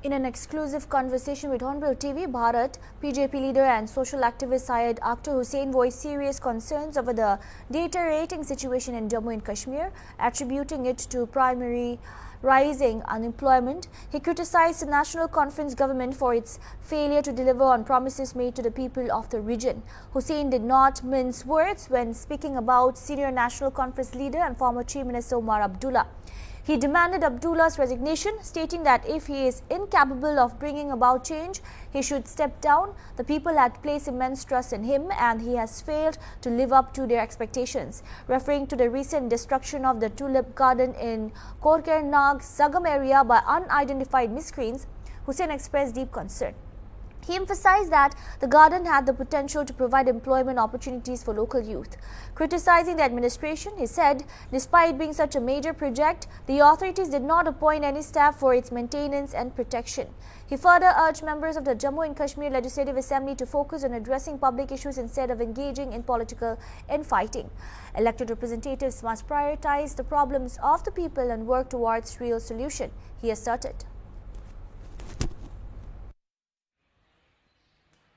In an exclusive conversation with Hornbill TV, Bharat, PJP leader and social activist Syed Akhtar Hussain voiced serious concerns over the deteriorating situation in Jammu and Kashmir, attributing it to primary rising unemployment. He criticized the National Conference government for its failure to deliver on promises made to the people of the region. Hussain did not mince words when speaking about senior National Conference leader and former Chief Minister Omar Abdullah. He demanded Abdullah's resignation, stating that if he is incapable of bringing about change, he should step down. The people had placed immense trust in him and he has failed to live up to their expectations. Referring to the recent destruction of the tulip garden in Korkernag, Sagam area by unidentified miscreants, Hussain expressed deep concern. He emphasized that the garden had the potential to provide employment opportunities for local youth. Criticizing the administration, he said, despite being such a major project, the authorities did not appoint any staff for its maintenance and protection. He further urged members of the Jammu and Kashmir Legislative Assembly to focus on addressing public issues instead of engaging in political infighting. Elected representatives must prioritize the problems of the people and work towards real solution, he asserted.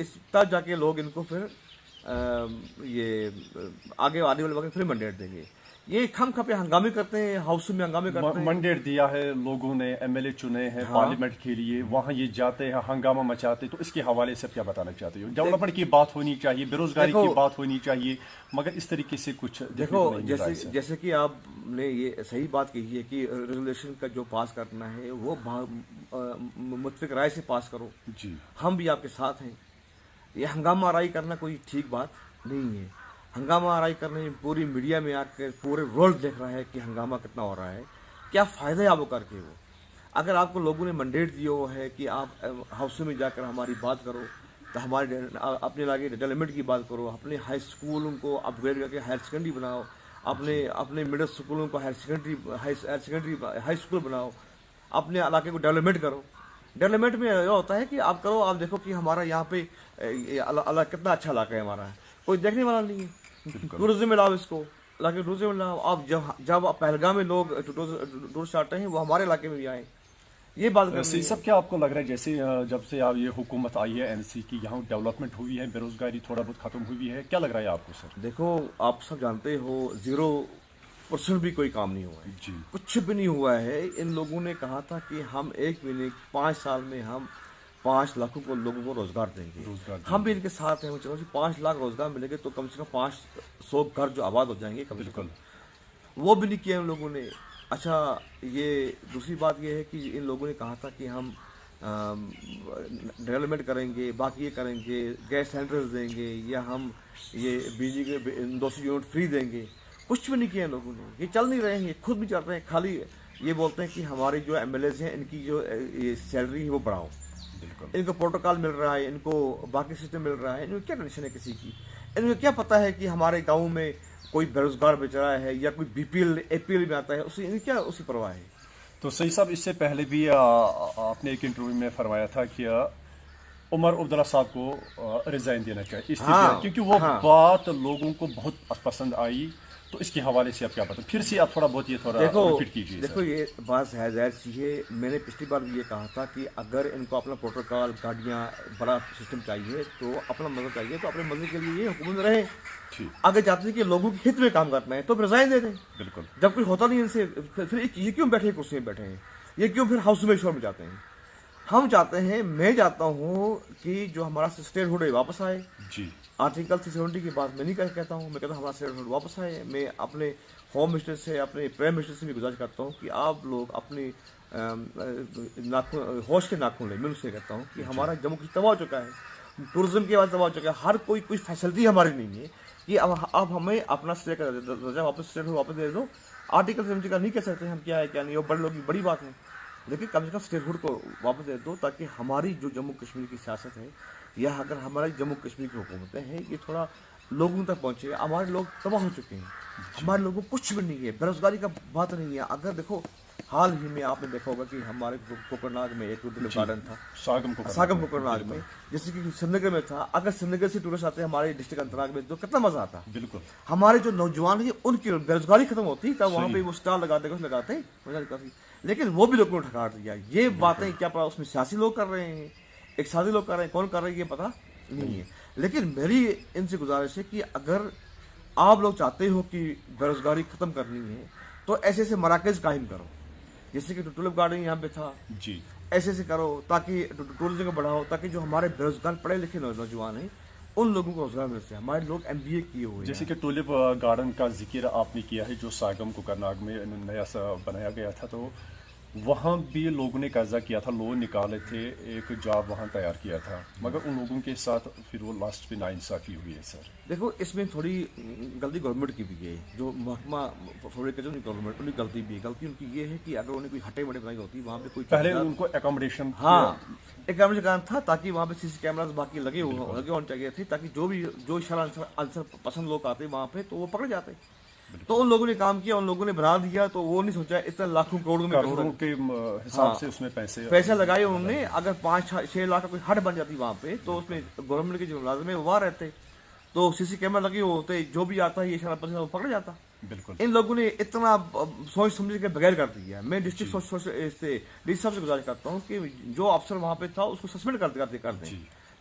اس تب جا کے لوگ ان کو پھر یہ آگے آنے والے وقت پھر مینڈیٹ دیں گے. یہ کھم کھپے ہنگامے کرتے ہیں, ہاؤس میں ہنگامے کرتے ہیں. منڈیٹ دیا ہے لوگوں نے, ایم ایل اے چنے ہیں پارلیمنٹ کے لیے, وہاں یہ جاتے ہیں ہنگامہ مچاتے, تو اس کے حوالے سے کیا بتانا چاہتے ہو؟ ڈیولپمنٹ کی بات ہونی چاہیے, بے روزگاری کی بات ہونی چاہیے, مگر اس طریقے سے کچھ دیکھو جیسے کہ آپ نے یہ صحیح بات کہی ہے کہ ریگولیشن کا جو پاس کرنا ہے وہ متفق رائے سے پاس کرو. جی ہم بھی آپ کے ساتھ ہیں. یہ ہنگامہ آرائی کرنا کوئی ٹھیک بات نہیں ہے. ہنگامہ آرائی کرنے میں پوری میڈیا میں آ کے پورے ورلڈ دیکھ رہا ہے کہ ہنگامہ کتنا ہو رہا ہے, کیا فائدہ ہے آپ کو کر کے. وہ اگر آپ کو لوگوں نے منڈیٹ دیا ہوا ہے کہ آپ ہاؤسوں میں جا کر ہماری بات کرو, تو ہمارے اپنے علاقے ڈیولپمنٹ کی بات کرو, اپنے ہائی اسکولوں کو اپ گریڈ کر کے ہائر سیکنڈری بناؤ, اپنے مڈل اسکولوں کو ہائی اسکول بناؤ, اپنے علاقے کو ڈیولپمنٹ کرو. ڈیولپمنٹ میں یہ ہوتا ہے کہ آپ کرو, آپ دیکھو کہ ہمارا یہاں پہ اللہ کتنا اچھا علاقہ ہے ہمارا, کوئی دیکھنے والا نہیں ہے. ٹورزم میں لاؤ اس کو, علاقے ٹورزم میں لاؤ. آپ جب پہلگام میں لوگ ٹورسٹ آتے ہیں وہ ہمارے علاقے میں بھی آئیں. یہ بات سب کیا آپ کو لگ رہا ہے جیسے جب سے آپ یہ حکومت آئی ہے این سی کی, یہاں ڈیولپمنٹ ہوئی ہے, بے روزگاری تھوڑا بہت ختم ہوئی ہے, کیا لگ رہا ہے آپ کو سر؟ دیکھو آپ سب جانتے ہو 0% بھی کوئی کام نہیں ہوا ہے. جی کچھ بھی نہیں ہوا ہے. ان لوگوں نے کہا تھا کہ ہم 1 مہینے 5 سال میں ہم 5 لاکھوں کو لوگوں کو روزگار دیں گے. ہم بھی ان کے ساتھ ہیں. چلو 5 لاکھ روزگار ملے گے تو کم سے کم 500 گھر جو آباد ہو جائیں گے. بالکل وہ بھی نہیں کیا ان لوگوں نے. اچھا یہ دوسری بات یہ ہے کہ ان لوگوں نے کہا تھا کہ ہم ڈیولپمنٹ کریں گے, باقی یہ کریں گے, گیس سینٹرز دیں گے, یا ہم یہ بجلی کے 200 یونٹ فری دیں گے. کچھ بھی نہیں کیا ان لوگوں نے. یہ چل نہیں رہے ہیں, یہ خود بھی چل رہے ہیں. خالی یہ بولتے ہیں کہ ہمارے جو ایم ایل ایز ہیں ان کی جو یہ سیلری ہے وہ بڑھاؤ. ان کو پروٹوکال مل رہا ہے, ان کو باقی سسٹم مل رہا ہے. ان کو کیا ٹینشن ہے کسی کی؟ ان کو کیا پتا ہے کہ ہمارے گاؤں میں کوئی بے روزگار بیچ رہا ہے یا کوئی B P L A P L میں آتا ہے, ان کیا اسی پرواہ ہے. تو صحیح صاحب, اس سے پہلے بھی آپ نے ایک انٹرویو میں فرمایا تھا کہ عمر عبداللہ صاحب کو ریزائن دینا چاہیے, کیونکہ وہ بات لوگوں کو بہت پسند آئی. تو اس کے حوالے سے آپ کیا پتا, پھر سے آپ تھوڑا بہت یہ تھوڑا ریپیٹ کیجیے. دیکھو یہ بات ظاہر سی ہے. میں نے پچھلی بار بھی یہ کہا تھا کہ اگر ان کو اپنا پروٹوکال, گاڑیاں, بڑا سسٹم چاہیے, تو اپنا مزہ چاہیے, تو اپنے مزے کے لیے یہ حکومت میں رہیں. اگر چاہتے ہیں کہ لوگوں کے ہت میں کام کرنا ہے تو ریزائن دے دیں. بالکل. جب کوئی ہوتا نہیں ان سے, پھر یہ کیوں بیٹھے کرسی میں بیٹھے ہیں, یہ کیوں پھر ہاؤس میں شور میں جاتے ہیں. ہم چاہتے ہیں, میں چاہتا ہوں کہ جو ہمارا اسٹیٹ ہوڈ ہے واپس آئے. جی آرٹیکل 370 کی بات میں نہیں کہتا ہوں, میں کہتا ہوں ہمارا اسٹیٹ ہوڈ واپس آئے. میں اپنے ہوم منسٹر سے, اپنے پرائم منسٹر سے بھی گزارش کرتا ہوں کہ آپ لوگ اپنی ہوش کے ناخن لیں. میں ان سے کہتا ہوں کہ ہمارا جموں کشمیر تباہ ہو چکا ہے, ٹورزم کی بات تباہ ہو چکا ہے. ہر کوئی فیسلٹی ہماری نہیں ہے کہ اب ہمیں اپنا اسٹیٹ کا درجہ واپس دے دو. آرٹیکل 370 کا نہیں کہہ سکتے ہم کیا ہے کیا نہیں, وہ بڑے لوگ کی بڑی بات ہے. لیکن کم سے کم اسٹیٹ ہوڈ کو واپس دے دو, تاکہ ہماری جو جموں کشمیر کی سیاست ہے, یا اگر ہماری جموں کشمیر کی حکومتیں ہیں, یہ تھوڑا لوگوں تک پہنچے. ہمارے لوگ تباہ ہو چکے ہیں, ہمارے لوگوں کو کچھ بھی نہیں ہے, بے روزگاری کا بات نہیں ہے. اگر دیکھو حال ہی میں آپ نے دیکھا ہوگا کہ ہمارے کوکر ناگ میں ایک ٹورسٹ گارڈن تھا, ساگم کوکر ناگ میں, جیسے کہ سری نگر میں تھا. اگر سری نگر سے ٹورسٹ آتے ہیں ہمارے ڈسٹرکٹ اننت ناگ میں تو کتنا مزہ آتا. بالکل. ہمارے جو نوجوان ہیں ان کی بے روزگاری ختم ہوتی, تب وہاں پہ وہ اسٹال لگاتے کچھ لگاتے, لیکن وہ بھی لوگوں نے ٹھکار دیا. یہ باتیں کیا پتا اس میں سیاسی لوگ کر رہے ہیں, ایک ساتھی لوگ کر رہے ہیں, کون کر رہے ہیں یہ پتا نہیں ہے. لیکن میری ان سے گزارش ہے کہ اگر آپ لوگ چاہتے ہو کہ بے روزگاری ختم کرنی ہے تو ایسے ایسے مراکز قائم کرو, جیسے کہ ٹولپ گارڈن یہاں پہ تھا. جی ایسے ایسے کرو تاکہ ٹورزم کو بڑھاؤ, تاکہ جو ہمارے بے روزگار پڑھے لکھے نوجوان ہیں ان لوگوں کو روزگار مل سکے. ہمارے لوگ ایم بی اے کیے ہوئے, جیسے کہ ٹولپ گارڈن کا ذکر آپ نے کیا ہے جو ساگم کوکر ناگ میں نیا سا بنایا گیا تھا, تو وہاں بھی لوگوں نے قبضہ کیا تھا, لوگ نکالے تھے, ایک جاب وہاں تیار کیا تھا, مگر ان لوگوں کے ساتھ پھر وہ لاسٹ پہ ناانصافی ہوئی ہے. سر دیکھو اس میں تھوڑی غلطی گورنمنٹ کی بھی ہے, جو محکمہ گورنمنٹ ان کی غلطی بھی ہے. غلطی ان کی یہ ہے کہ اگر انہیں کوئی ہٹے بڑے بنائی ہوتی وہاں پہ کوئی پہلے ان کو اکاموڈیشن, اکاموڈیشن تھا, تاکہ وہاں پہ سی سی کیمراز باقی لگے ہونے چاہیے تھے, تاکہ جو عنصر پسند لوگ آتے وہاں پہ تو وہ پکڑے جاتے. تو ان لوگوں نے کام کیا, ان لوگوں نے بنا دیا, تو وہ نہیں سوچا اتنا لاکھوں کروڑوں کے حساب سے اس میں پیسے لگائے انہوں نے. اگر 5-6 لاکھ کا کوئی ہٹ بن جاتی وہاں پہ, تو اس میں گورنمنٹ کے جو ملازم ہیں وہ وہاں رہتے, تو سی سی کیمرہ لگے ہوتے, جو بھی آتا ہے یہ اشارہ پسند وہ پکڑ جاتا. بالکل. ان لوگوں نے اتنا سوچ سمجھ کے بغیر کر دیا. میں ڈسٹرکٹ ڈی سی صاحب سے گزارش کرتا ہوں کہ جو افسر وہاں پہ تھا اس کو سسپینڈ کر دیں,